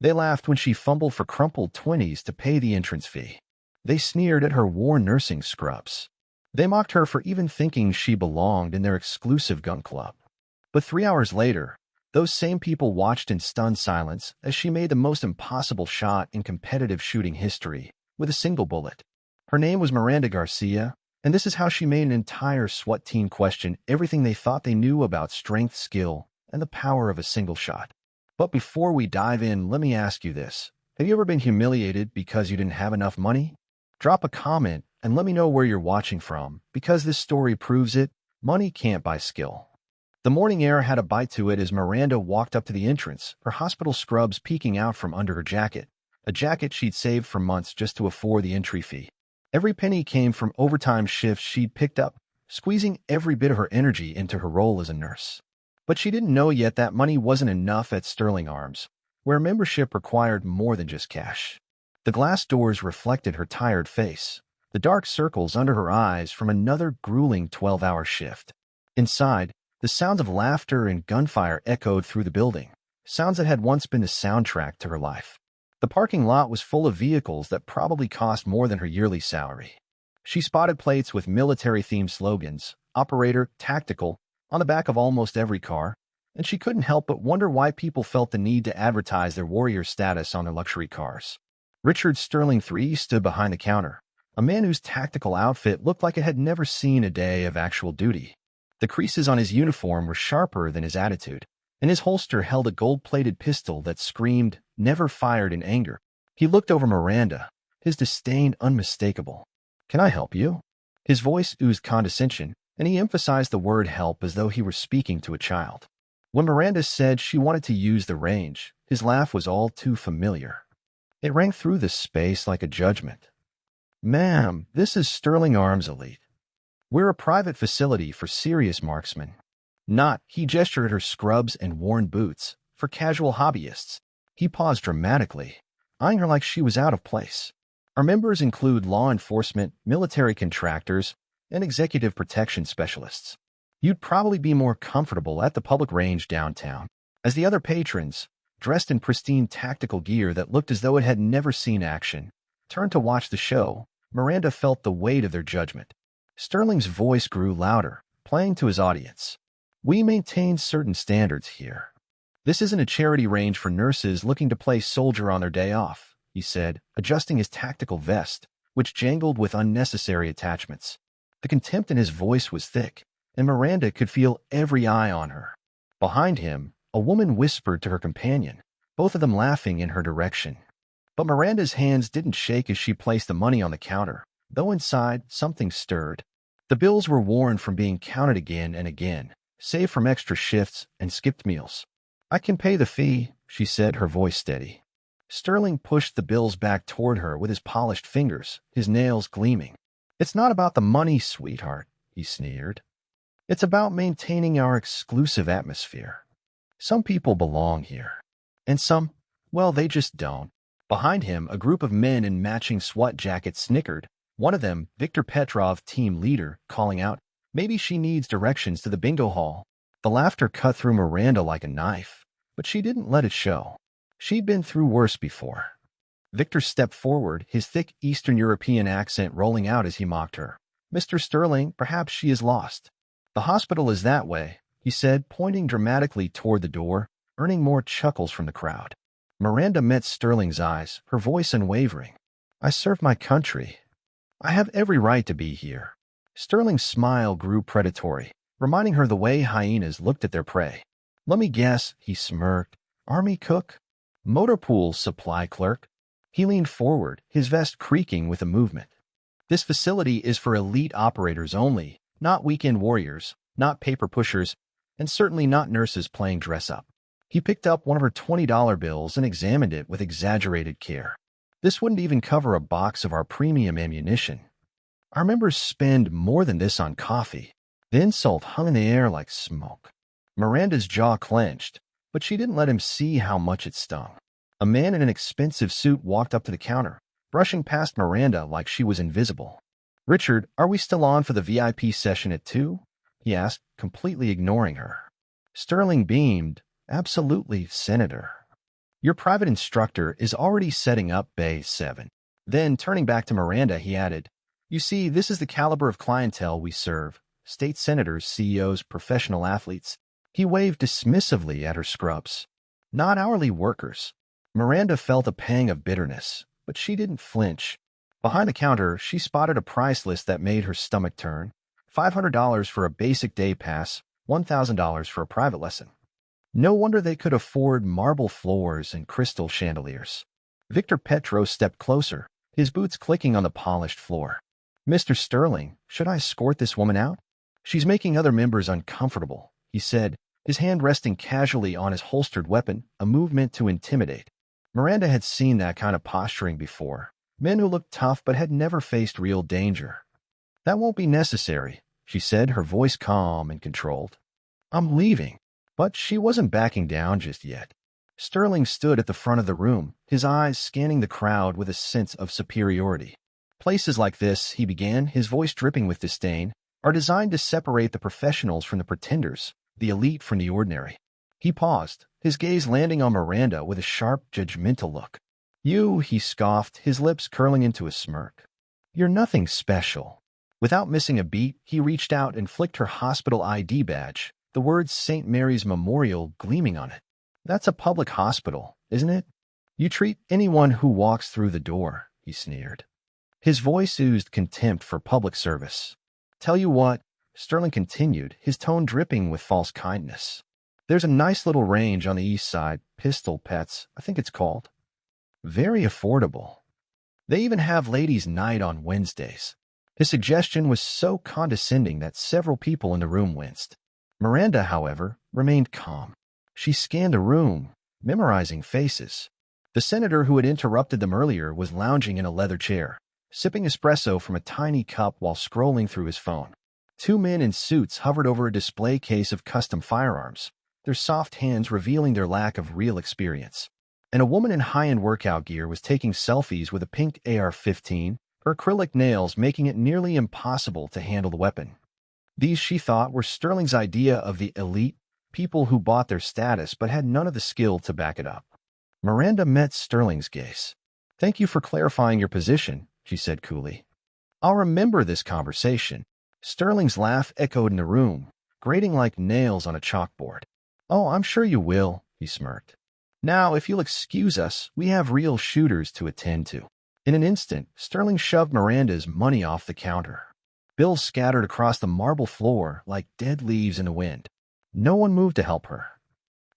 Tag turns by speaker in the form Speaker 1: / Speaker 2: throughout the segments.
Speaker 1: They laughed when she fumbled for crumpled 20s to pay the entrance fee. They sneered at her worn nursing scrubs. They mocked her for even thinking she belonged in their exclusive gun club. But 3 hours later, those same people watched in stunned silence as she made the most impossible shot in competitive shooting history with a single bullet. Her name was Miranda Garcia, and this is how she made an entire SWAT team question everything they thought they knew about strength, skill, and the power of a single shot. But before we dive in, let me ask you this. Have you ever been humiliated because you didn't have enough money? Drop a comment and let me know where you're watching from, because this story proves it. Money can't buy skill. The morning air had a bite to it as Miranda walked up to the entrance, her hospital scrubs peeking out from under her jacket, a jacket she'd saved for months just to afford the entry fee. Every penny came from overtime shifts she'd picked up, squeezing every bit of her energy into her role as a nurse. But she didn't know yet that money wasn't enough at Sterling Arms, where membership required more than just cash. The glass doors reflected her tired face, the dark circles under her eyes from another grueling 12-hour shift. Inside, the sounds of laughter and gunfire echoed through the building, sounds that had once been the soundtrack to her life. The parking lot was full of vehicles that probably cost more than her yearly salary. She spotted plates with military-themed slogans, Operator, Tactical, on the back of almost every car, and she couldn't help but wonder why people felt the need to advertise their warrior status on their luxury cars. Richard Sterling III stood behind the counter, a man whose tactical outfit looked like it had never seen a day of actual duty. The creases on his uniform were sharper than his attitude, and his holster held a gold-plated pistol that screamed, "Never fired in anger." He looked over Miranda, his disdain unmistakable. "Can I help you?" His voice oozed condescension, and he emphasized the word help as though he were speaking to a child. When Miranda said she wanted to use the range, his laugh was all too familiar. It rang through the space like a judgment. "Ma'am, this is Sterling Arms Elite. We're a private facility for serious marksmen. Not," he gestured at her scrubs and worn boots, "for casual hobbyists." He paused dramatically, eyeing her like she was out of place. "Our members include law enforcement, military contractors, and executive protection specialists. You'd probably be more comfortable at the public range downtown." As the other patrons, dressed in pristine tactical gear that looked as though it had never seen action, turned to watch the show, Miranda felt the weight of their judgment. Sterling's voice grew louder, playing to his audience. "We maintain certain standards here. This isn't a charity range for nurses looking to play soldier on their day off," he said, adjusting his tactical vest, which jangled with unnecessary attachments. The contempt in his voice was thick, and Miranda could feel every eye on her. Behind him, a woman whispered to her companion, both of them laughing in her direction. But Miranda's hands didn't shake as she placed the money on the counter, though inside, something stirred. The bills were worn from being counted again and again, save from extra shifts and skipped meals. "I can pay the fee," she said, her voice steady. Sterling pushed the bills back toward her with his polished fingers, his nails gleaming. "It's not about the money, sweetheart," he sneered. "It's about maintaining our exclusive atmosphere. Some people belong here, and some, well, they just don't." Behind him, a group of men in matching SWAT jackets snickered, one of them, Victor Petrov, team leader, calling out, "Maybe she needs directions to the bingo hall." The laughter cut through Miranda like a knife, but she didn't let it show. She'd been through worse before. Victor stepped forward, his thick Eastern European accent rolling out as he mocked her. "Mr. Sterling, perhaps she is lost. The hospital is that way," he said, pointing dramatically toward the door, earning more chuckles from the crowd. Miranda met Sterling's eyes, her voice unwavering. "I serve my country. I have every right to be here." Sterling's smile grew predatory, reminding her the way hyenas looked at their prey. "Let me guess," he smirked. "Army cook? Motor pool supply clerk?" He leaned forward, his vest creaking with the movement. "This facility is for elite operators only, not weekend warriors, not paper pushers, and certainly not nurses playing dress-up." He picked up one of her $20 bills and examined it with exaggerated care. "This wouldn't even cover a box of our premium ammunition. Our members spend more than this on coffee." The insult hung in the air like smoke. Miranda's jaw clenched, but she didn't let him see how much it stung. A man in an expensive suit walked up to the counter, brushing past Miranda like she was invisible. "Richard, are we still on for the VIP session at 2? He asked, completely ignoring her. Sterling beamed. "Absolutely, Senator." Your private instructor is already setting up Bay 7. Then, turning back to Miranda, he added, You see, this is the caliber of clientele we serve. State senators, CEOs, professional athletes. He waved dismissively at her scrubs. Not hourly workers. Miranda felt a pang of bitterness, but she didn't flinch. Behind the counter, she spotted a price list that made her stomach turn. $500 for a basic day pass, $1,000 for a private lesson. No wonder they could afford marble floors and crystal chandeliers. Victor Petro stepped closer, his boots clicking on the polished floor. Mr. Sterling, should I escort this woman out? She's making other members uncomfortable, he said, his hand resting casually on his holstered weapon, a move meant to intimidate. Miranda had seen that kind of posturing before. Men who looked tough but had never faced real danger. That won't be necessary, she said, her voice calm and controlled. I'm leaving. But she wasn't backing down just yet. Sterling stood at the front of the room, his eyes scanning the crowd with a sense of superiority. Places like this, he began, his voice dripping with disdain, are designed to separate the professionals from the pretenders, the elite from the ordinary. He paused, his gaze landing on Miranda with a sharp, judgmental look. You, he scoffed, his lips curling into a smirk. You're nothing special. Without missing a beat, he reached out and flicked her hospital ID badge, the words St. Mary's Memorial gleaming on it. That's a public hospital, isn't it? You treat anyone who walks through the door, he sneered. His voice oozed contempt for public service. Tell you what, Sterling continued, his tone dripping with false kindness. There's a nice little range on the east side, Pistol Pets, I think it's called. Very affordable. They even have ladies' night on Wednesdays. His suggestion was so condescending that several people in the room winced. Miranda, however, remained calm. She scanned the room, memorizing faces. The senator who had interrupted them earlier was lounging in a leather chair, sipping espresso from a tiny cup while scrolling through his phone. Two men in suits hovered over a display case of custom firearms, their soft hands revealing their lack of real experience. And a woman in high-end workout gear was taking selfies with a pink AR-15, her acrylic nails making it nearly impossible to handle the weapon. These, she thought, were Sterling's idea of the elite, people who bought their status but had none of the skill to back it up. Miranda met Sterling's gaze. Thank you for clarifying your position, she said coolly. I'll remember this conversation. Sterling's laugh echoed in the room, grating like nails on a chalkboard. Oh, I'm sure you will, he smirked. Now, if you'll excuse us, we have real shooters to attend to. In an instant, Sterling shoved Miranda's money off the counter. Bills scattered across the marble floor like dead leaves in the wind. No one moved to help her.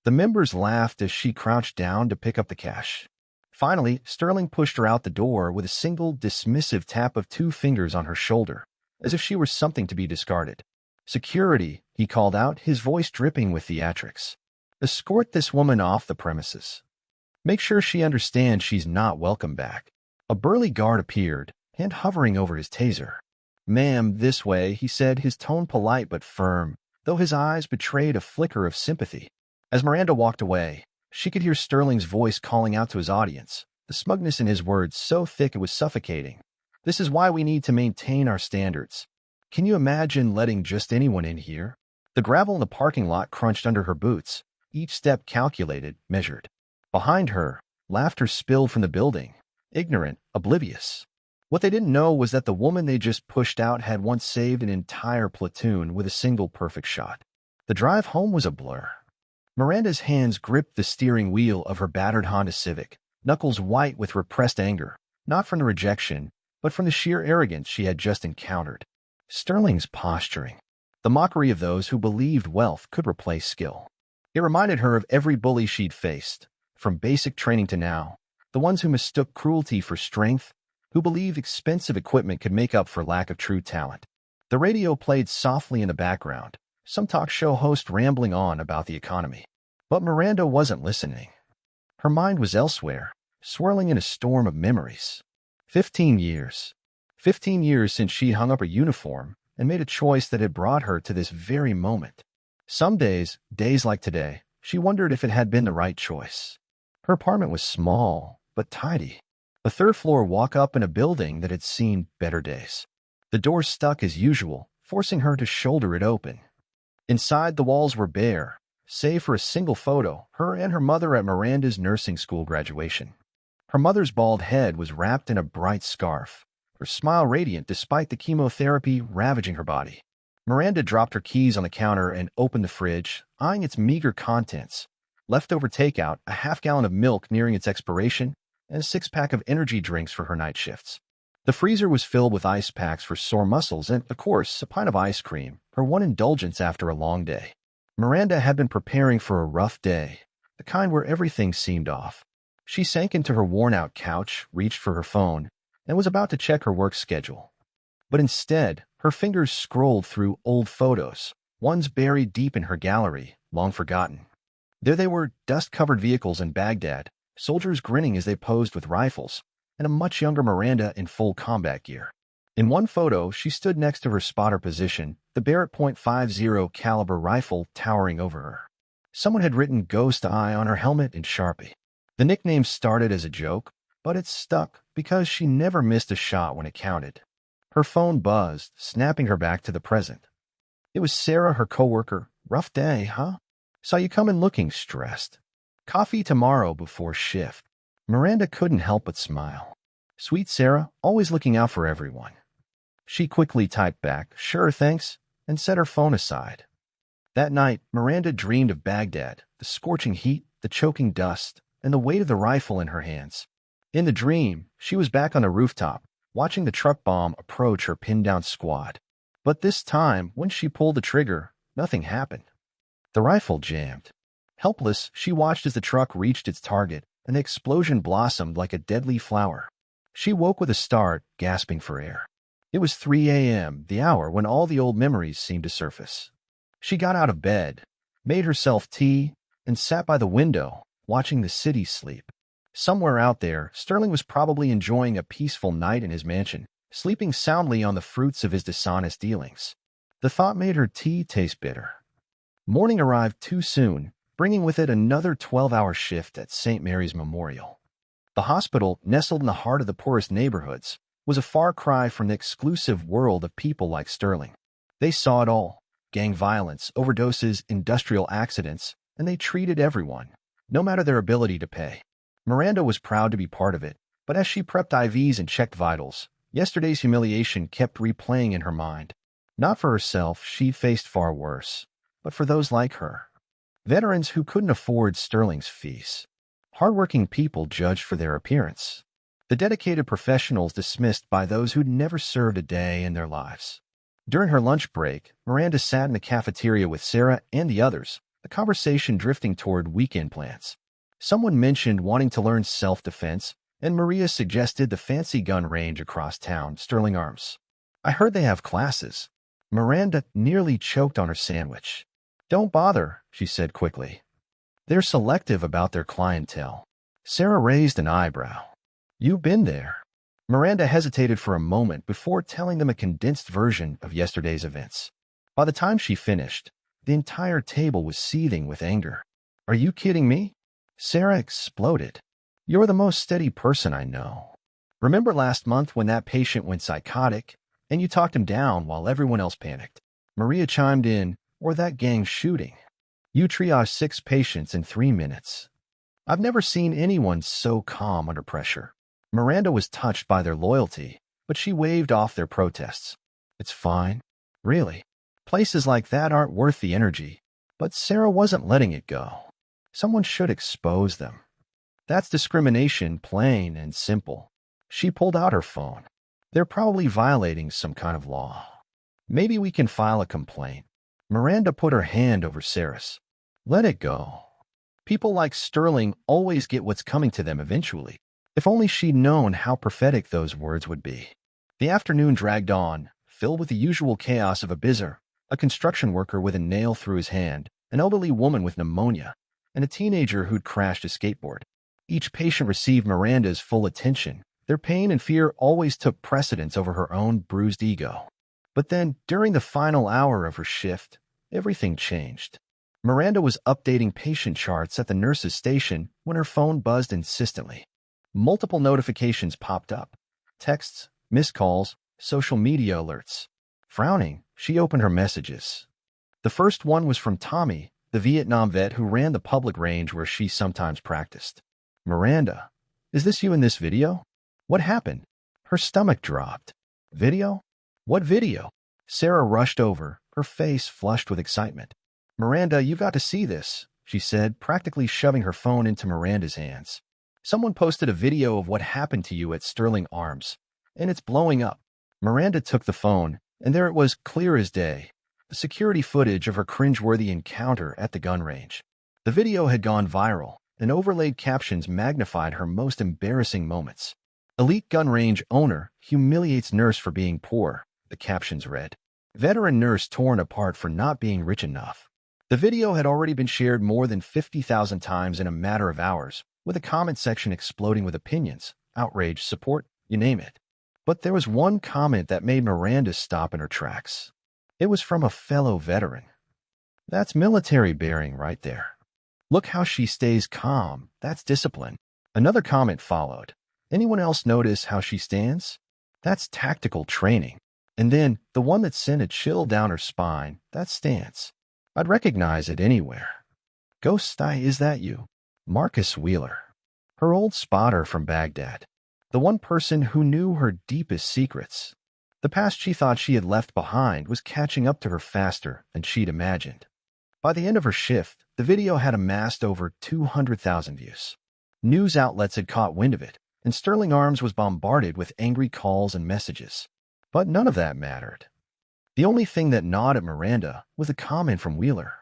Speaker 1: The members laughed as she crouched down to pick up the cash. Finally, Sterling pushed her out the door with a single, dismissive tap of two fingers on her shoulder, as if she were something to be discarded. Security, he called out, his voice dripping with theatrics. Escort this woman off the premises. Make sure she understands she's not welcome back. A burly guard appeared, hand hovering over his taser. Ma'am, this way, he said, his tone polite but firm, though his eyes betrayed a flicker of sympathy. As Miranda walked away, she could hear Sterling's voice calling out to his audience, the smugness in his words so thick it was suffocating. This is why we need to maintain our standards. Can you imagine letting just anyone in here? The gravel in the parking lot crunched under her boots, each step calculated, measured. Behind her, laughter spilled from the building, ignorant, oblivious. What they didn't know was that the woman they just pushed out had once saved an entire platoon with a single perfect shot. The drive home was a blur. Miranda's hands gripped the steering wheel of her battered Honda Civic, knuckles white with repressed anger, not from the rejection, but from the sheer arrogance she had just encountered. Sterling's posturing, the mockery of those who believed wealth could replace skill. It reminded her of every bully she'd faced, from basic training to now, the ones who mistook cruelty for strength, who believed expensive equipment could make up for lack of true talent. The radio played softly in the background, some talk show host rambling on about the economy. But Miranda wasn't listening. Her mind was elsewhere, swirling in a storm of memories. 15 years. 15 years since she'd hung up a uniform and made a choice that had brought her to this very moment. Some days, days like today, she wondered if it had been the right choice. Her apartment was small, but tidy. A third-floor walk-up in a building that had seen better days. The door stuck as usual, forcing her to shoulder it open. Inside, the walls were bare, save for a single photo, her and her mother at Miranda's nursing school graduation. Her mother's bald head was wrapped in a bright scarf, her smile radiant despite the chemotherapy ravaging her body. Miranda dropped her keys on the counter and opened the fridge, eyeing its meager contents. Leftover takeout, a half-gallon of milk nearing its expiration, and a six-pack of energy drinks for her night shifts. The freezer was filled with ice packs for sore muscles and, of course, a pint of ice cream, her one indulgence after a long day. Miranda had been preparing for a rough day, the kind where everything seemed off. She sank into her worn-out couch, reached for her phone, and was about to check her work schedule. But instead, her fingers scrolled through old photos, ones buried deep in her gallery, long forgotten. There they were, dust-covered vehicles in Baghdad, soldiers grinning as they posed with rifles, and a much younger Miranda in full combat gear. In one photo, she stood next to her spotter position, the Barrett .50 caliber rifle towering over her. Someone had written "Ghost Eye" on her helmet in Sharpie. The nickname started as a joke, but it stuck because she never missed a shot when it counted. Her phone buzzed, snapping her back to the present. It was Sarah, her coworker. "Rough day, huh? Saw you coming looking stressed. Coffee tomorrow before shift." Miranda couldn't help but smile. Sweet Sarah, always looking out for everyone. She quickly typed back, "Sure, thanks," and set her phone aside. That night, Miranda dreamed of Baghdad, the scorching heat, the choking dust, and the weight of the rifle in her hands. In the dream, she was back on the rooftop, watching the truck bomb approach her pinned-down squad. But this time, when she pulled the trigger, nothing happened. The rifle jammed. Helpless, she watched as the truck reached its target, and the explosion blossomed like a deadly flower. She woke with a start, gasping for air. It was 3 a.m., the hour when all the old memories seemed to surface. She got out of bed, made herself tea, and sat by the window, watching the city sleep. Somewhere out there, Sterling was probably enjoying a peaceful night in his mansion, sleeping soundly on the fruits of his dishonest dealings. The thought made her tea taste bitter. Morning arrived too soon, bringing with it another 12-hour shift at St. Mary's Memorial. The hospital, nestled in the heart of the poorest neighborhoods, was a far cry from the exclusive world of people like Sterling. They saw it all: gang violence, overdoses, industrial accidents, and they treated everyone, no matter their ability to pay. Miranda was proud to be part of it, but as she prepped IVs and checked vitals, yesterday's humiliation kept replaying in her mind. Not for herself, she faced far worse, but for those like her. Veterans who couldn't afford Sterling's fees. Hardworking people judged for their appearance. The dedicated professionals dismissed by those who'd never served a day in their lives. During her lunch break, Miranda sat in the cafeteria with Sarah and the others, the conversation drifting toward weekend plans. Someone mentioned wanting to learn self-defense, and Maria suggested the fancy gun range across town, Sterling Arms. "I heard they have classes." Miranda nearly choked on her sandwich. "Don't bother," she said quickly. "They're selective about their clientele." Sarah raised an eyebrow. "You've been there." Miranda hesitated for a moment before telling them a condensed version of yesterday's events. By the time she finished, the entire table was seething with anger. "Are you kidding me?" Sarah exploded. "You're the most steady person I know. Remember last month when that patient went psychotic, and you talked him down while everyone else panicked?" Maria chimed in, "Or that gang shooting. You triaged 6 patients in 3 minutes. I've never seen anyone so calm under pressure." Miranda was touched by their loyalty, but she waved off their protests. "It's fine. Really. Places like that aren't worth the energy." But Sarah wasn't letting it go. Someone should expose them. That's discrimination, plain and simple. She pulled out her phone. "They're probably violating some kind of law. Maybe we can file a complaint." Miranda put her hand over Sarah's. "Let it go. People like Sterling always get what's coming to them eventually." If only she'd known how prophetic those words would be. The afternoon dragged on, filled with the usual chaos of a bizzer, a construction worker with a nail through his hand, an elderly woman with pneumonia, and a teenager who'd crashed a skateboard. Each patient received Miranda's full attention. Their pain and fear always took precedence over her own bruised ego. But then, during the final hour of her shift, everything changed. Miranda was updating patient charts at the nurse's station when her phone buzzed insistently. Multiple notifications popped up: texts, missed calls, social media alerts. Frowning, she opened her messages. The first one was from Tommy, the the Vietnam vet who ran the public range where she sometimes practiced. "Miranda, is this you in this video? What happened?" Her stomach dropped. "Video? What video?" Sarah rushed over, her face flushed with excitement. "Miranda, you've got to see this," she said, practically shoving her phone into Miranda's hands. "Someone posted a video of what happened to you at Sterling Arms, and it's blowing up." Miranda took the phone, and there it was, clear as day, the security footage of her cringeworthy encounter at the gun range. The video had gone viral, and overlaid captions magnified her most embarrassing moments. "Elite gun range owner humiliates nurse for being poor," the captions read. "Veteran nurse torn apart for not being rich enough." The video had already been shared more than 50,000 times in a matter of hours, with the comment section exploding with opinions, outrage, support, you name it. But there was one comment that made Miranda stop in her tracks. It was from a fellow veteran. "That's military bearing right there. Look how she stays calm. That's discipline." Another comment followed. "Anyone else notice how she stands? That's tactical training." And then, the one that sent a chill down her spine, "That stance. I'd recognize it anywhere." "Ghost Eye, is that you?" Marcus Wheeler. Her old spotter from Baghdad. The one person who knew her deepest secrets. The past she thought she had left behind was catching up to her faster than she'd imagined. By the end of her shift, the video had amassed over 200,000 views. News outlets had caught wind of it, and Sterling Arms was bombarded with angry calls and messages. But none of that mattered. The only thing that gnawed at Miranda was a comment from Wheeler.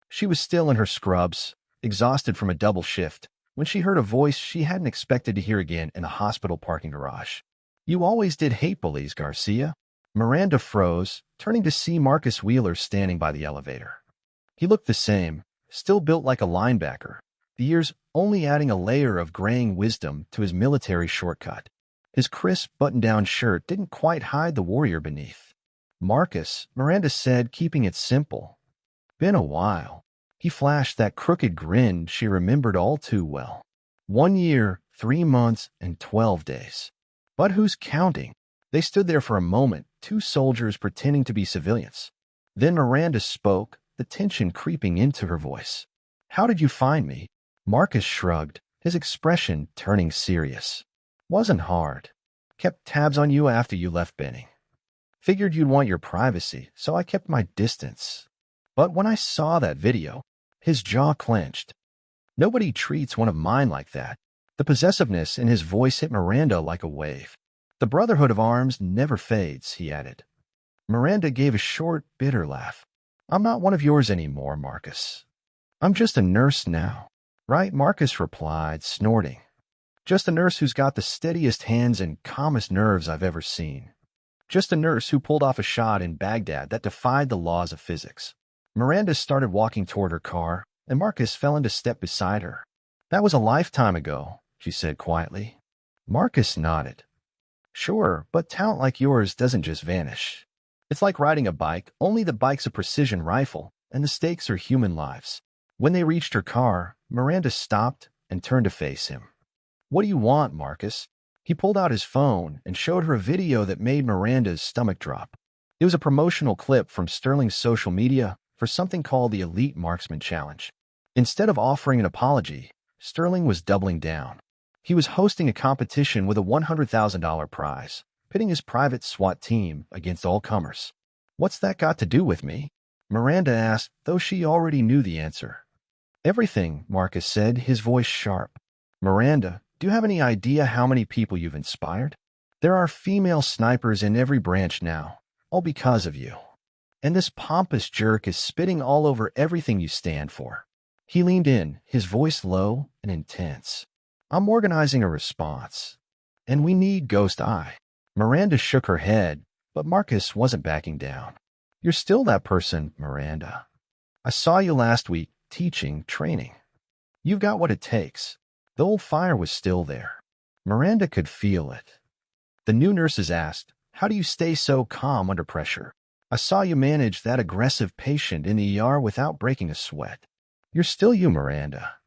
Speaker 1: She was still in her scrubs, exhausted from a double shift, when she heard a voice she hadn't expected to hear again in a hospital parking garage. "You always did hate bullies, Garcia." Miranda froze, turning to see Marcus Wheeler standing by the elevator. He looked the same, still built like a linebacker, the years only adding a layer of graying wisdom to his military shortcut. His crisp button-down shirt didn't quite hide the warrior beneath. "Marcus," Miranda said, keeping it simple. "Been a while." He flashed that crooked grin she remembered all too well. 1 year, 3 months, and 12 days. But who's counting? They stood there for a moment, two soldiers pretending to be civilians. Then Miranda spoke, the tension creeping into her voice. "How did you find me?" Marcus shrugged, his expression turning serious. "Wasn't hard. Kept tabs on you after you left Benning. Figured you'd want your privacy, so I kept my distance. But when I saw that video," his jaw clenched. "Nobody treats one of mine like that." The possessiveness in his voice hit Miranda like a wave. "The brotherhood of arms never fades," he added. Miranda gave a short, bitter laugh. "I'm not one of yours anymore, Marcus. I'm just a nurse now." "Right," Marcus replied, snorting. "Just a nurse who's got the steadiest hands and calmest nerves I've ever seen. Just a nurse who pulled off a shot in Baghdad that defied the laws of physics." Miranda started walking toward her car, and Marcus fell into step beside her. "That was a lifetime ago," she said quietly. Marcus nodded. "Sure, but talent like yours doesn't just vanish. It's like riding a bike, only the bike's a precision rifle, and the stakes are human lives." When they reached her car, Miranda stopped and turned to face him. "What do you want, Marcus?" He pulled out his phone and showed her a video that made Miranda's stomach drop. It was a promotional clip from Sterling's social media for something called the Elite Marksman Challenge. Instead of offering an apology, Sterling was doubling down. He was hosting a competition with a $100,000 prize, pitting his private SWAT team against all comers. "What's that got to do with me?" Miranda asked, though she already knew the answer. "Everything," Marcus said, his voice sharp. "Miranda, do you have any idea how many people you've inspired? There are female snipers in every branch now, all because of you. And this pompous jerk is spitting all over everything you stand for." He leaned in, his voice low and intense. "I'm organizing a response, and we need Ghost Eye." Miranda shook her head, but Marcus wasn't backing down. "You're still that person, Miranda. I saw you last week, teaching, training. You've got what it takes." The old fire was still there. Miranda could feel it. The new nurses asked, "How do you stay so calm under pressure? I saw you manage that aggressive patient in the ER without breaking a sweat." "You're still you, Miranda.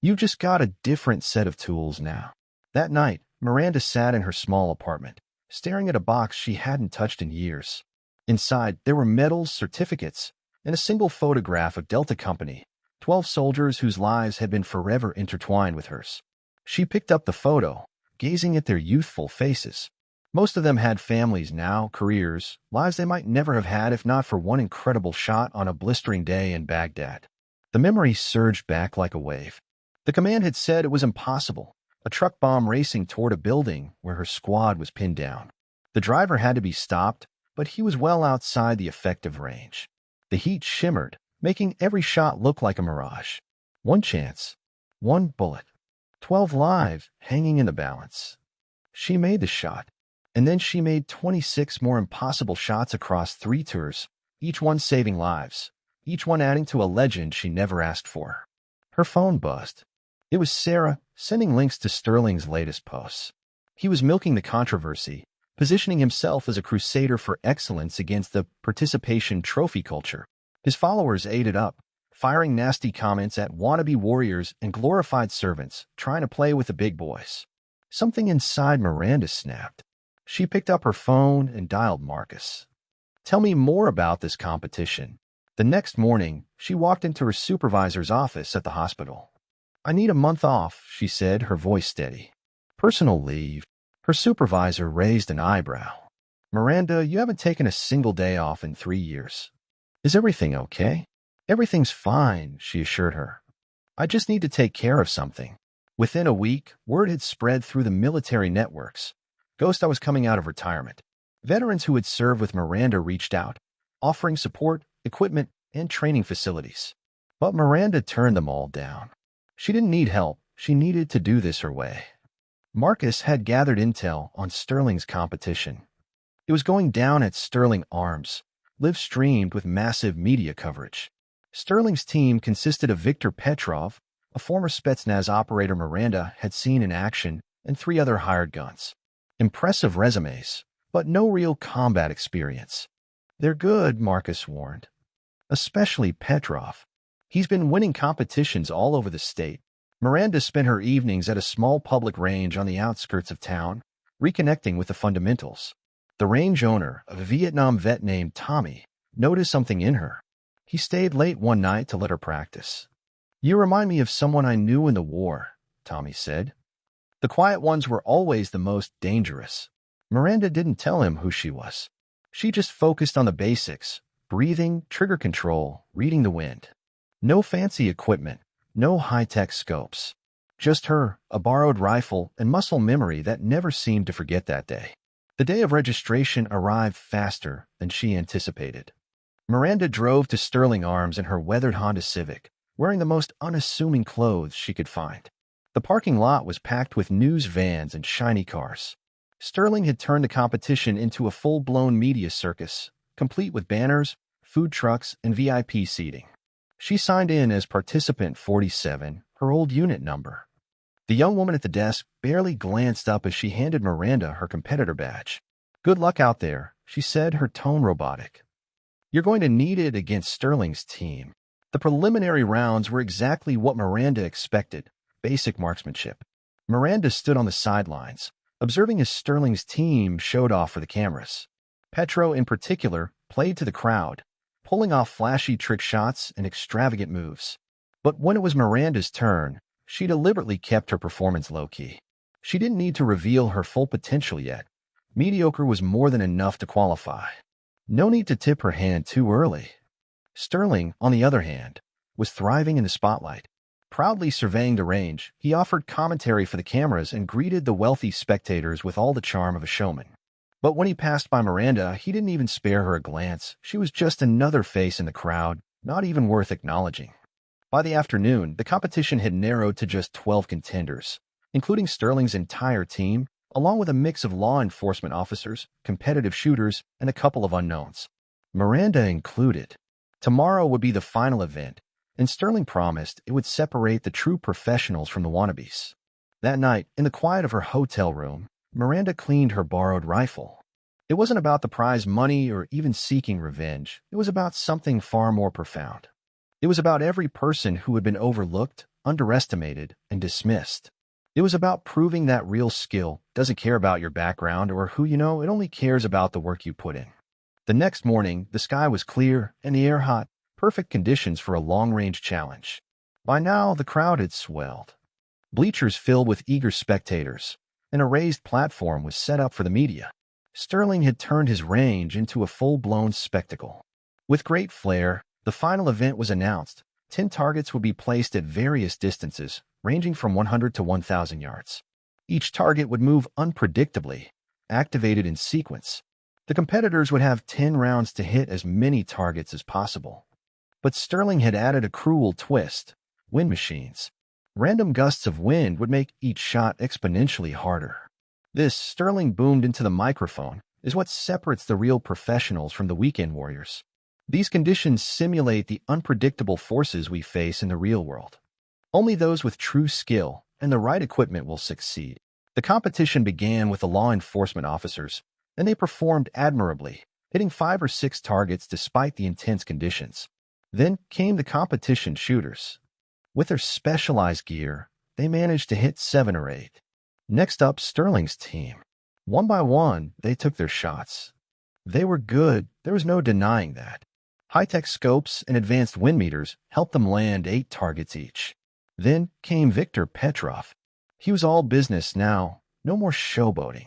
Speaker 1: You've just got a different set of tools now." That night, Miranda sat in her small apartment, staring at a box she hadn't touched in years. Inside, there were medals, certificates, and a single photograph of Delta Company, 12 soldiers whose lives had been forever intertwined with hers. She picked up the photo, gazing at their youthful faces. Most of them had families now, careers, lives they might never have had if not for one incredible shot on a blistering day in Baghdad. The memory surged back like a wave. The command had said it was impossible, a truck bomb racing toward a building where her squad was pinned down. The driver had to be stopped, but he was well outside the effective range. The heat shimmered, making every shot look like a mirage. One chance, one bullet, 12 lives hanging in the balance. She made the shot, and then she made 26 more impossible shots across 3 tours, each one saving lives, each one adding to a legend she never asked for. Her phone buzzed. It was Sarah, sending links to Sterling's latest posts. He was milking the controversy, positioning himself as a crusader for excellence against the participation trophy culture. His followers ate it up, firing nasty comments at wannabe warriors and glorified servants trying to play with the big boys. Something inside Miranda snapped. She picked up her phone and dialed Marcus. "Tell me more about this competition." The next morning, she walked into her supervisor's office at the hospital. "I need a month off," she said, her voice steady. "Personal leave." Her supervisor raised an eyebrow. "Miranda, you haven't taken a single day off in 3 years. Is everything okay?" "Everything's fine," she assured her. "I just need to take care of something." Within a week, word had spread through the military networks. I was coming out of retirement. Veterans who had served with Miranda reached out, offering support, equipment, and training facilities. But Miranda turned them all down. She didn't need help. She needed to do this her way. Marcus had gathered intel on Sterling's competition. It was going down at Sterling Arms, live-streamed with massive media coverage. Sterling's team consisted of Viktor Petrov, a former Spetsnaz operator Miranda had seen in action, and 3 other hired guns. Impressive resumes, but no real combat experience. "They're good," Marcus warned. "Especially Petrov. He's been winning competitions all over the state." Miranda spent her evenings at a small public range on the outskirts of town, reconnecting with the fundamentals. The range owner, a Vietnam vet named Tommy, noticed something in her. He stayed late one night to let her practice. "You remind me of someone I knew in the war," Tommy said. "The quiet ones were always the most dangerous." Miranda didn't tell him who she was. She just focused on the basics: breathing, trigger control, reading the wind. No fancy equipment, no high-tech scopes. Just her, a borrowed rifle, and muscle memory that never seemed to forget that day. The day of registration arrived faster than she anticipated. Miranda drove to Sterling Arms in her weathered Honda Civic, wearing the most unassuming clothes she could find. The parking lot was packed with news vans and shiny cars. Sterling had turned the competition into a full-blown media circus, complete with banners, food trucks, and VIP seating. She signed in as participant 47, her old unit number. The young woman at the desk barely glanced up as she handed Miranda her competitor badge. "Good luck out there," she said, her tone robotic. "You're going to need it against Sterling's team." The preliminary rounds were exactly what Miranda expected: basic marksmanship. Miranda stood on the sidelines, observing as Sterling's team showed off for the cameras. Petro, in particular, played to the crowd, pulling off flashy trick shots and extravagant moves. But when it was Miranda's turn, she deliberately kept her performance low-key. She didn't need to reveal her full potential yet. Mediocre was more than enough to qualify. No need to tip her hand too early. Sterling, on the other hand, was thriving in the spotlight. Proudly surveying the range, he offered commentary for the cameras and greeted the wealthy spectators with all the charm of a showman. But when he passed by Miranda, he didn't even spare her a glance. She was just another face in the crowd, not even worth acknowledging. By the afternoon, the competition had narrowed to just 12 contenders, including Sterling's entire team, along with a mix of law enforcement officers, competitive shooters, and a couple of unknowns. Miranda included. Tomorrow would be the final event, and Sterling promised it would separate the true professionals from the wannabes. That night, in the quiet of her hotel room, Miranda cleaned her borrowed rifle. It wasn't about the prize money or even seeking revenge. It was about something far more profound. It was about every person who had been overlooked, underestimated, and dismissed. It was about proving that real skill doesn't care about your background or who you know, it only cares about the work you put in. The next morning, the sky was clear and the air hot, perfect conditions for a long-range challenge. By now, the crowd had swelled. Bleachers filled with eager spectators. An raised platform was set up for the media. Sterling had turned his range into a full-blown spectacle. With great flair, the final event was announced. 10 targets would be placed at various distances, ranging from 100 to 1,000 yards. Each target would move unpredictably, activated in sequence. The competitors would have 10 rounds to hit as many targets as possible. But Sterling had added a cruel twist: wind machines. Random gusts of wind would make each shot exponentially harder. This, Sterling boomed into the microphone, is what separates the real professionals from the weekend warriors. These conditions simulate the unpredictable forces we face in the real world. Only those with true skill and the right equipment will succeed. The competition began with the law enforcement officers, and they performed admirably, hitting 5 or 6 targets despite the intense conditions. Then came the competition shooters. With their specialized gear, they managed to hit 7 or 8. Next up, Sterling's team. One by one, they took their shots. They were good, there was no denying that. High-tech scopes and advanced wind meters helped them land 8 targets each. Then came Victor Petrov. He was all business now, no more showboating.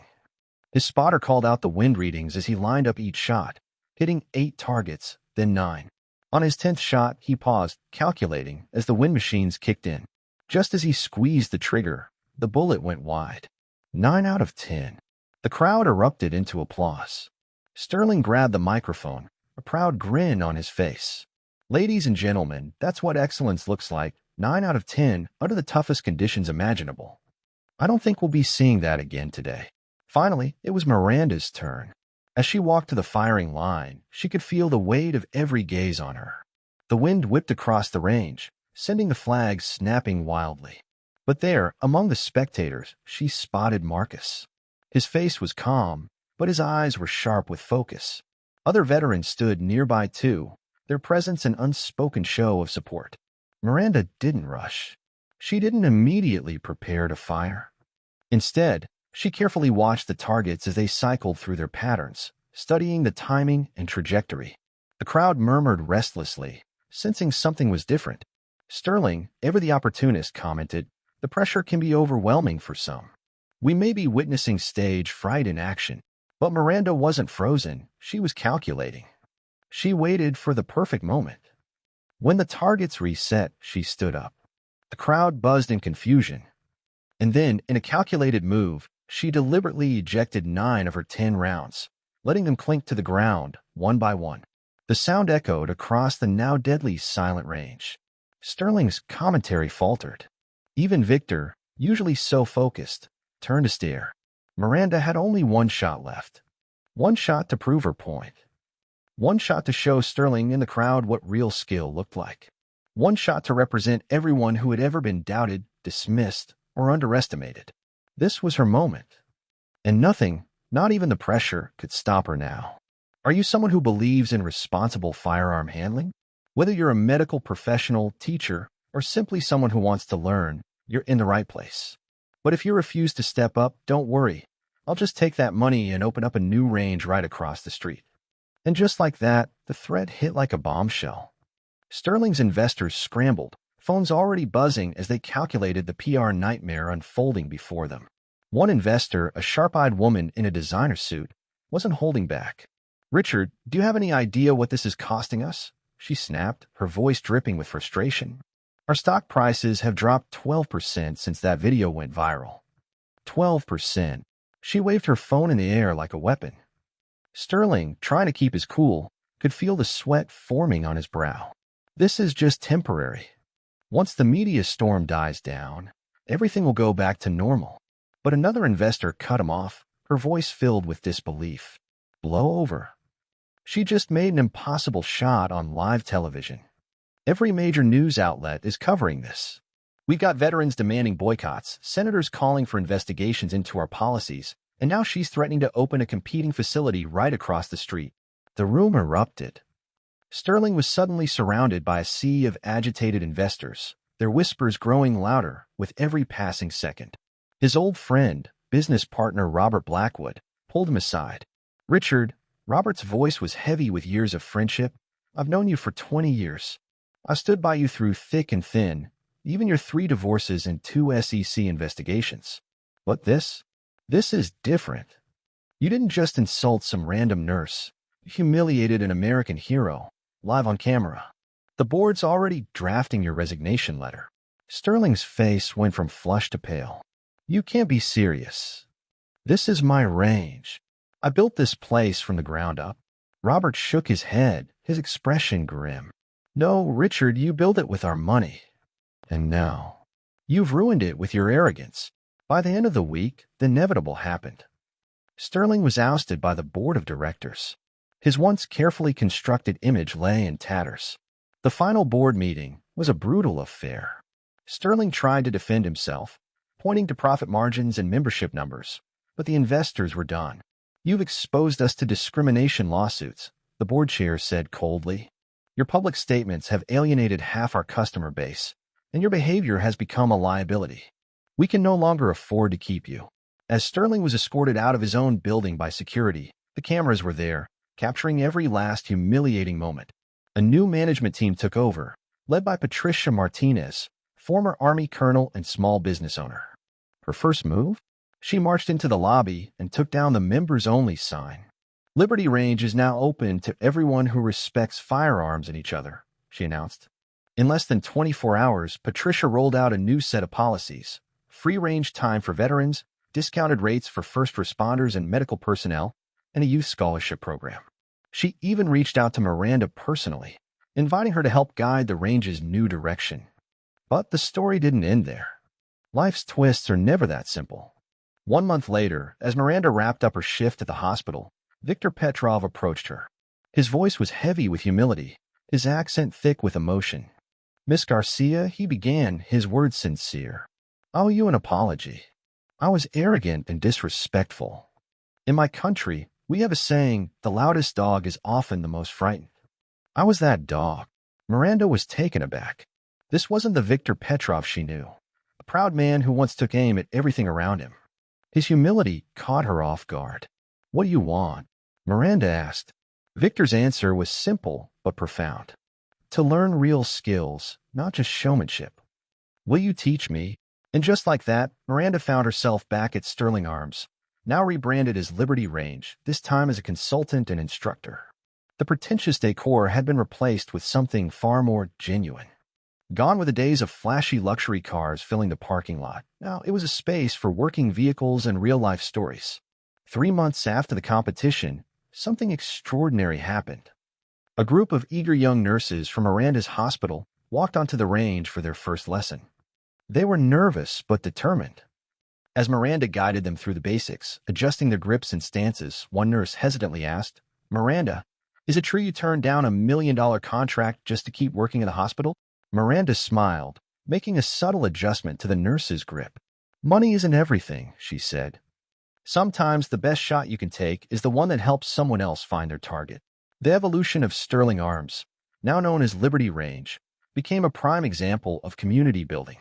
Speaker 1: His spotter called out the wind readings as he lined up each shot, hitting 8 targets, then 9. On his 10th shot, he paused, calculating, as the wind machines kicked in. Just as he squeezed the trigger, the bullet went wide. 9 out of 10. The crowd erupted into applause. Sterling grabbed the microphone, a proud grin on his face. Ladies and gentlemen, that's what excellence looks like, 9 out of 10 under the toughest conditions imaginable. I don't think we'll be seeing that again today. Finally, it was Miranda's turn. As she walked to the firing line, she could feel the weight of every gaze on her. The wind whipped across the range, sending the flags snapping wildly. But there, among the spectators, she spotted Marcus. His face was calm, but his eyes were sharp with focus. Other veterans stood nearby too, their presence an unspoken show of support. Miranda didn't rush. She didn't immediately prepare to fire. Instead, she carefully watched the targets as they cycled through their patterns, studying the timing and trajectory. The crowd murmured restlessly, sensing something was different. Sterling, ever the opportunist, commented, "The pressure can be overwhelming for some. We may be witnessing stage fright in action." But Miranda wasn't frozen, she was calculating. She waited for the perfect moment. When the targets reset, she stood up. The crowd buzzed in confusion. And then, in a calculated move, she deliberately ejected 9 of her 10 rounds, letting them clink to the ground, one by one. The sound echoed across the now deadly silent range. Sterling's commentary faltered. Even Victor, usually so focused, turned to stare. Miranda had only 1 shot left. 1 shot to prove her point. 1 shot to show Sterling and the crowd what real skill looked like. 1 shot to represent everyone who had ever been doubted, dismissed, or underestimated. This was her moment. And nothing, not even the pressure, could stop her now. Are you someone who believes in responsible firearm handling? Whether you're a medical professional, teacher, or simply someone who wants to learn, you're in the right place. But if you refuse to step up, don't worry. I'll just take that money and open up a new range right across the street. And just like that, the threat hit like a bombshell. Sterling's investors scrambled, phones already buzzing as they calculated the PR nightmare unfolding before them. One investor, a sharp-eyed woman in a designer suit, wasn't holding back. "Richard, do you have any idea what this is costing us?" she snapped, her voice dripping with frustration. "Our stock prices have dropped 12% since that video went viral." 12%. She waved her phone in the air like a weapon. Sterling, trying to keep his cool, could feel the sweat forming on his brow. This is just temporary. Once the media storm dies down, everything will go back to normal. But another investor cut him off, her voice filled with disbelief. Blow over. She just made an impossible shot on live television. Every major news outlet is covering this. We've got veterans demanding boycotts, senators calling for investigations into our policies, and now she's threatening to open a competing facility right across the street. The room erupted. Sterling was suddenly surrounded by a sea of agitated investors, their whispers growing louder with every passing second. His old friend, business partner Robert Blackwood, pulled him aside. "Richard," Robert's voice was heavy with years of friendship, "I've known you for 20 years. I stood by you through thick and thin. even your 3 divorces and 2 SEC investigations. But this is different. You didn't just insult some random nurse. You humiliated an American hero, live on camera. The board's already drafting your resignation letter. Sterling's face went from flush to pale. You can't be serious. This is my range. I built this place from the ground up. Robert shook his head, his expression grim. No, Richard, you built it with our money. And now, you've ruined it with your arrogance. By the end of the week, the inevitable happened. Sterling was ousted by the board of directors. His once carefully constructed image lay in tatters. The final board meeting was a brutal affair. Sterling tried to defend himself, pointing to profit margins and membership numbers, but the investors were done. You've exposed us to discrimination lawsuits, the board chair said coldly. Your public statements have alienated half our customer base, and your behavior has become a liability. We can no longer afford to keep you. As Sterling was escorted out of his own building by security, the cameras were there, capturing every last humiliating moment. A new management team took over, led by Patricia Martinez, former Army colonel and small business owner. Her first move? She marched into the lobby and took down the members-only sign. Liberty Range is now open to everyone who respects firearms and each other, she announced. In less than 24 hours, Patricia rolled out a new set of policies. Free range time for veterans, discounted rates for first responders and medical personnel, and a youth scholarship program. She even reached out to Miranda personally, inviting her to help guide the range's new direction. But the story didn't end there. Life's twists are never that simple. 1 month later, as Miranda wrapped up her shift at the hospital, Victor Petrov approached her. His voice was heavy with humility, his accent thick with emotion. Miss Garcia, he began, his words sincere. I owe you an apology. I was arrogant and disrespectful. In my country, we have a saying, the loudest dog is often the most frightened. I was that dog. Miranda was taken aback. This wasn't the Victor Petrov she knew, a proud man who once took aim at everything around him. His humility caught her off guard. What do you want? Miranda asked. Victor's answer was simple but profound. To learn real skills, not just showmanship. Will you teach me? And just like that, Miranda found herself back at Sterling Arms, now rebranded as Liberty Range, this time as a consultant and instructor. The pretentious decor had been replaced with something far more genuine. Gone were the days of flashy luxury cars filling the parking lot. Now it was a space for working vehicles and real-life stories. 3 months after the competition, something extraordinary happened. A group of eager young nurses from Miranda's hospital walked onto the range for their first lesson. They were nervous but determined. As Miranda guided them through the basics, adjusting their grips and stances, one nurse hesitantly asked, Miranda, is it true you turned down $1 million contract just to keep working in the hospital? Miranda smiled, making a subtle adjustment to the nurse's grip. Money isn't everything, she said. Sometimes the best shot you can take is the one that helps someone else find their target. The evolution of Sterling Arms, now known as Liberty Range, became a prime example of community building.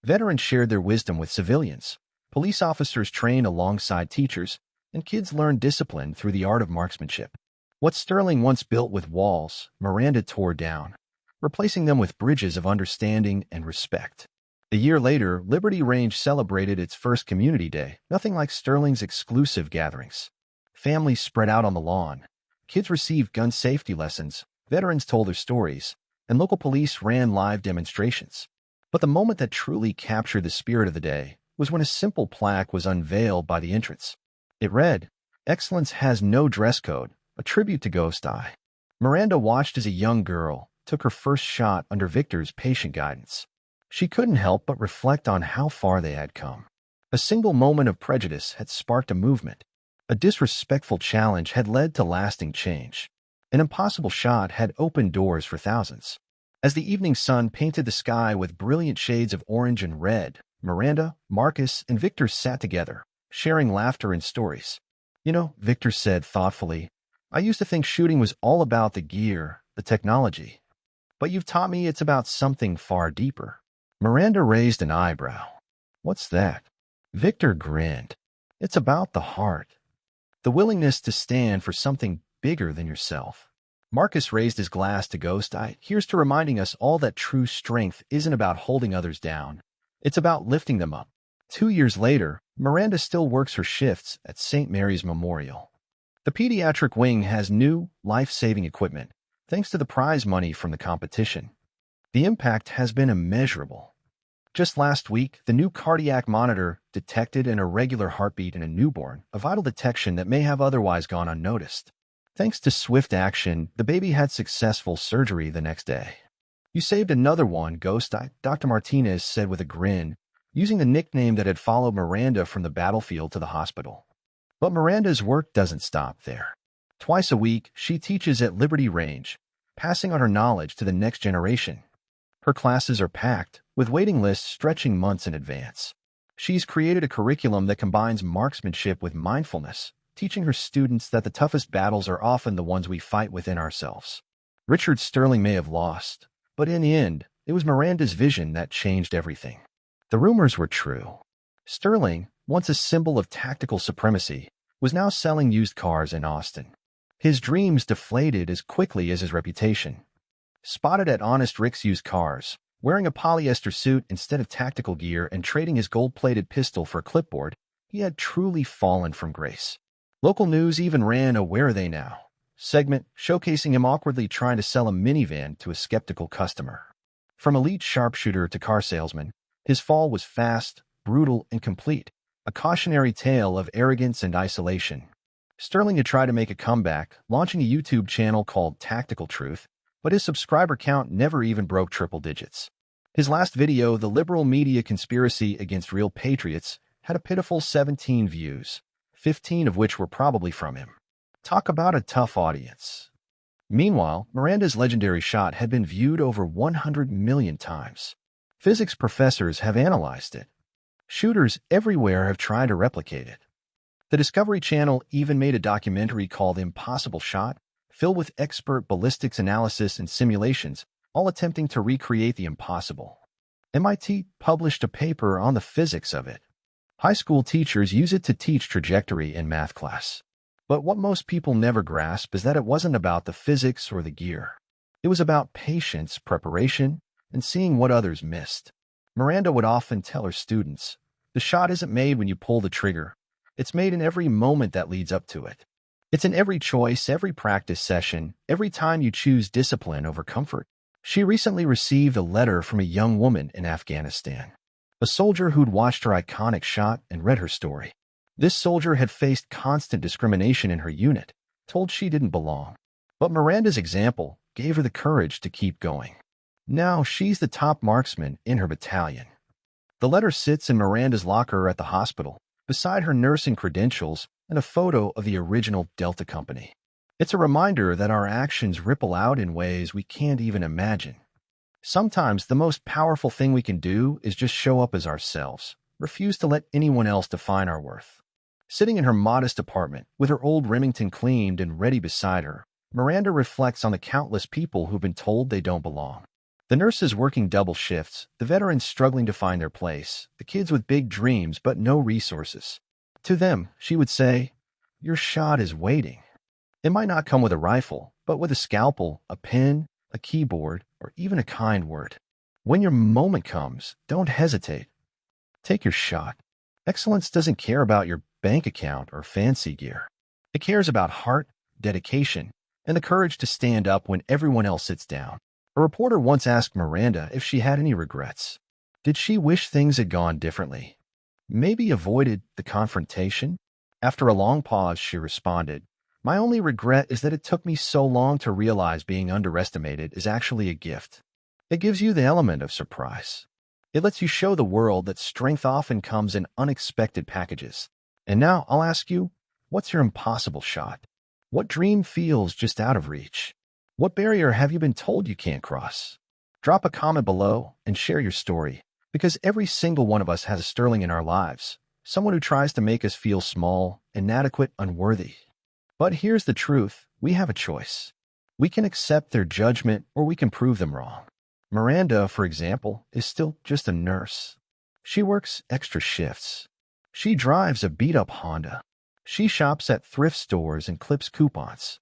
Speaker 1: Veterans shared their wisdom with civilians. Police officers trained alongside teachers, and kids learned discipline through the art of marksmanship. What Sterling once built with walls, Miranda tore down, replacing them with bridges of understanding and respect. A year later, Liberty Range celebrated its first Community Day, nothing like Sterling's exclusive gatherings. Families spread out on the lawn. Kids received gun safety lessons, veterans told their stories, and local police ran live demonstrations. But the moment that truly captured the spirit of the day was when a simple plaque was unveiled by the entrance. It read, Excellence has no dress code, a tribute to Ghost Eye. Miranda watched as a young girl took her first shot under Victor's patient guidance. She couldn't help but reflect on how far they had come. A single moment of prejudice had sparked a movement. A disrespectful challenge had led to lasting change. An impossible shot had opened doors for thousands. As the evening sun painted the sky with brilliant shades of orange and red, Miranda, Marcus, and Victor sat together, sharing laughter and stories. You know, Victor said thoughtfully, I used to think shooting was all about the gear, the technology. But you've taught me it's about something far deeper. Miranda raised an eyebrow. What's that? Victor grinned. It's about the heart. The willingness to stand for something bigger than yourself. Marcus raised his glass to Ghost Eye. Here's to reminding us all that true strength isn't about holding others down. It's about lifting them up. 2 years later, Miranda still works her shifts at St. Mary's Memorial. The pediatric wing has new, life-saving equipment, thanks to the prize money from the competition. The impact has been immeasurable. Just last week, the new cardiac monitor detected an irregular heartbeat in a newborn, a vital detection that may have otherwise gone unnoticed. Thanks to swift action, the baby had successful surgery the next day. "You saved another one, Ghost Eye," Dr. Martinez said with a grin, using the nickname that had followed Miranda from the battlefield to the hospital. But Miranda's work doesn't stop there. Twice a week, she teaches at Liberty Range, passing on her knowledge to the next generation. Her classes are packed, with waiting lists stretching months in advance. She's created a curriculum that combines marksmanship with mindfulness, teaching her students that the toughest battles are often the ones we fight within ourselves. Richard Sterling may have lost, but in the end, it was Miranda's vision that changed everything. The rumors were true. Sterling, once a symbol of tactical supremacy, was now selling used cars in Austin. His dreams deflated as quickly as his reputation. Spotted at Honest Rick's Used Cars, wearing a polyester suit instead of tactical gear and trading his gold-plated pistol for a clipboard, he had truly fallen from grace. Local news even ran a "Where Are They Now?" segment, showcasing him awkwardly trying to sell a minivan to a skeptical customer. From elite sharpshooter to car salesman, his fall was fast, brutal, and complete, a cautionary tale of arrogance and isolation. Sterling had tried to make a comeback, launching a YouTube channel called Tactical Truth, but his subscriber count never even broke triple digits. His last video, "The Liberal Media Conspiracy Against Real Patriots," had a pitiful 17 views, 15 of which were probably from him. Talk about a tough audience. Meanwhile, Miranda's legendary shot had been viewed over 100 million times. Physics professors have analyzed it. Shooters everywhere have tried to replicate it. The Discovery Channel even made a documentary called Impossible Shot, filled with expert ballistics analysis and simulations, all attempting to recreate the impossible. MIT published a paper on the physics of it. High school teachers use it to teach trajectory in math class. But what most people never grasp is that it wasn't about the physics or the gear. It was about patience, preparation, and seeing what others missed. Miranda would often tell her students, "The shot isn't made when you pull the trigger. It's made in every moment that leads up to it. It's in every choice, every practice session, every time you choose discipline over comfort." She recently received a letter from a young woman in Afghanistan, a soldier who'd watched her iconic shot and read her story. This soldier had faced constant discrimination in her unit, told she didn't belong. But Miranda's example gave her the courage to keep going. Now she's the top marksman in her battalion. The letter sits in Miranda's locker at the hospital, beside her nursing credentials and a photo of the original Delta Company. It's a reminder that our actions ripple out in ways we can't even imagine. Sometimes the most powerful thing we can do is just show up as ourselves, refuse to let anyone else define our worth. Sitting in her modest apartment, with her old Remington cleaned and ready beside her, Miranda reflects on the countless people who've been told they don't belong. The nurses working double shifts, the veterans struggling to find their place, the kids with big dreams but no resources. To them, she would say, "Your shot is waiting." It might not come with a rifle, but with a scalpel, a pen, a keyboard, or even a kind word. When your moment comes, don't hesitate. Take your shot. Excellence doesn't care about your bank account or fancy gear. It cares about heart, dedication, and the courage to stand up when everyone else sits down. A reporter once asked Miranda if she had any regrets. Did she wish things had gone differently? Maybe avoided the confrontation? After a long pause, she responded, "My only regret is that it took me so long to realize being underestimated is actually a gift. It gives you the element of surprise. It lets you show the world that strength often comes in unexpected packages." And now I'll ask you, what's your impossible shot? What dream feels just out of reach? What barrier have you been told you can't cross? Drop a comment below and share your story, because every single one of us has a Sterling in our lives, someone who tries to make us feel small, inadequate, unworthy. But here's the truth, we have a choice. We can accept their judgment or we can prove them wrong. Miranda, for example, is still just a nurse. She works extra shifts. She drives a beat-up Honda. She shops at thrift stores and clips coupons.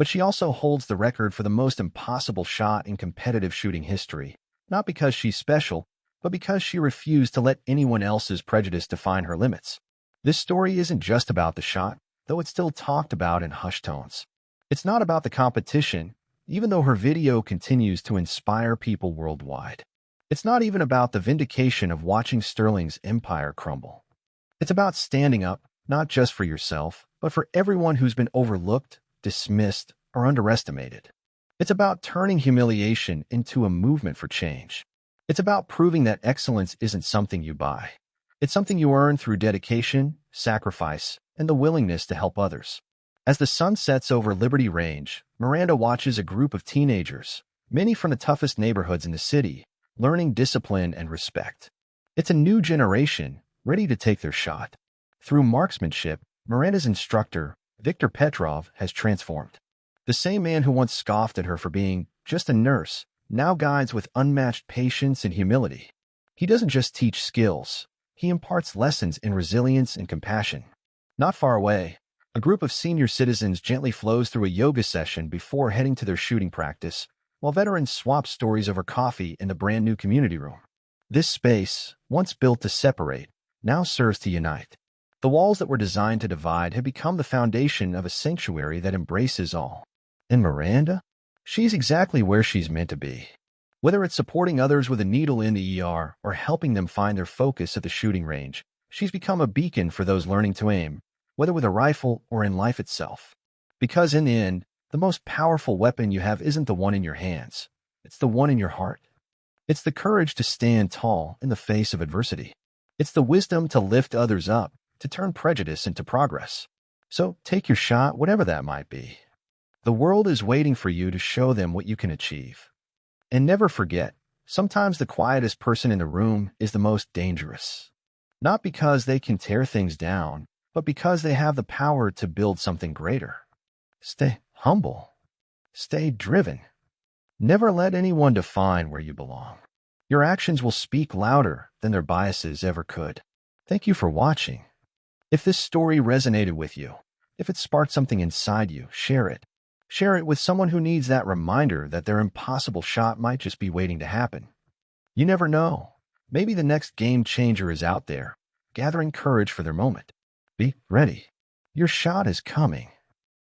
Speaker 1: But she also holds the record for the most impossible shot in competitive shooting history, not because she's special, but because she refused to let anyone else's prejudice define her limits. This story isn't just about the shot, though it's still talked about in hushed tones. It's not about the competition, even though her video continues to inspire people worldwide. It's not even about the vindication of watching Sterling's empire crumble. It's about standing up, not just for yourself, but for everyone who's been overlooked, dismissed, or underestimated. It's about turning humiliation into a movement for change. It's about proving that excellence isn't something you buy. It's something you earn through dedication, sacrifice, and the willingness to help others. As the sun sets over Liberty Range, Miranda watches a group of teenagers, many from the toughest neighborhoods in the city, learning discipline and respect. It's a new generation, ready to take their shot. Through marksmanship, Miranda's instructor, Viktor Petrov, has transformed. The same man who once scoffed at her for being just a nurse now guides with unmatched patience and humility. He doesn't just teach skills, he imparts lessons in resilience and compassion. Not far away, a group of senior citizens gently flows through a yoga session before heading to their shooting practice, while veterans swap stories over coffee in the brand-new community room. This space, once built to separate, now serves to unite. The walls that were designed to divide have become the foundation of a sanctuary that embraces all. And Miranda? She's exactly where she's meant to be. Whether it's supporting others with a needle in the ER or helping them find their focus at the shooting range, she's become a beacon for those learning to aim, whether with a rifle or in life itself. Because in the end, the most powerful weapon you have isn't the one in your hands. It's the one in your heart. It's the courage to stand tall in the face of adversity. It's the wisdom to lift others up, to turn prejudice into progress. So take your shot, whatever that might be. The world is waiting for you to show them what you can achieve. And never forget, sometimes the quietest person in the room is the most dangerous. Not because they can tear things down, but because they have the power to build something greater. Stay humble. Stay driven. Never let anyone define where you belong. Your actions will speak louder than their biases ever could. Thank you for watching. If this story resonated with you, if it sparked something inside you, share it. Share it with someone who needs that reminder that their impossible shot might just be waiting to happen. You never know. Maybe the next game changer is out there, gathering courage for their moment. Be ready. Your shot is coming.